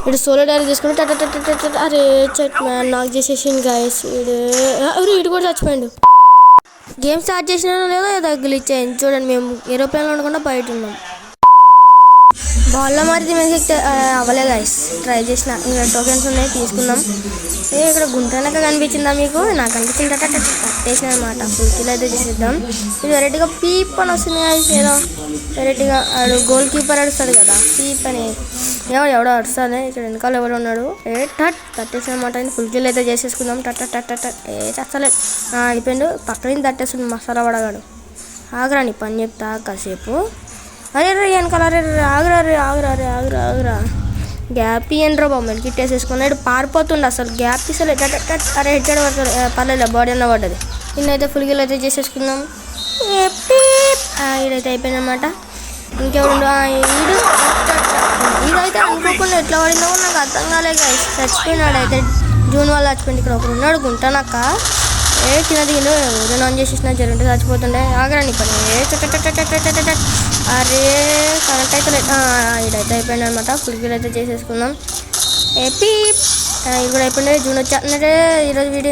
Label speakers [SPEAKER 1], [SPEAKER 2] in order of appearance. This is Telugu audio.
[SPEAKER 1] ఇటు సోలో డైరీ తీసుకుంటే అరే చెట్ మ్యాన్ నాకు చేసేసింది గాయస్. ఇటు కూడా చచ్చిపోయిండు. గేమ్ స్టార్ట్ చేసినా లేదో ఏదో గ్లిచ్ అయింది చూడండి. మేము ఏరోప్లేన్లో ఉండకుండా బయట ఉన్నాం. బాల్లో మరి దీనికి అవ్వలే గాయస్. ట్రై చేసిన ఇక్కడ టోకెన్స్ ఉన్నాయి తీసుకుందాం. ఇక్కడ గుంటనక కనిపించిందా మీకు? నాకు అనిపించింది కట్టేసిన అనమాట. ఫుల్ కిల్ అయితే చేసేద్దాం. ఇది వెరైటీగా పీప్ అని వస్తుంది గాయస్. ఏదో వెరైటీగా ఆడు గోల్ కీపర్ అడుస్తుంది కదా పీప్ అని ఎవడో అడుస్తుంది. ఇక్కడ వెనకాల ఎవరు ఉన్నాడు? తట్టేసిన అనమాట. ఫుల్ కిల్ అయితే చేసేసుకుందాం. చస్తలే అయిపోయిండు. పక్కన తట్టేస్తుంది మసాలా వడగాడు. ఆగరాని పని చెప్తా కాసేపు. అరే వెనకాల ఆగురా గ్యాప్ ఇయ్యండి రా బాబు. కిట్ వేసేసుకున్నాడు పారిపోతుండే అసలు గ్యాప్ ఇసలే. అరే హెడ్ పడతాడు పర్లేదు బాడీ అన్న పడ్డది. ఇన్నైతే ఫుల్ గిల్ అయితే చేసేసుకుందాం. ఈడైతే అయిపోయింది అనమాట. ఇంకెవడు ఈడైతే అనుకోకుండా ఎట్లా పడిందో నాకు అర్థం కాలేదు. చచ్చిపోయినాడు అయితే జూన్ వాళ్ళు చచ్చిపోయింది. ఇక్కడ ఒకరు ఉన్నాడు గుంటనక్క. చిన్నది ఏదో ఆన్ చేసేసిన జరుగుంటే చచ్చిపోతుండే. ఆగరాని పని అరే కరెక్ట్ అయితే ఇదైతే అయిపోయింది అనమాట. ఫుల్ గిల్ అయితే చేసేసుకుందాం. ఇది కూడా అయిపోయింది. జూన్ వచ్చేస్తుందంటే ఈరోజు వీడియో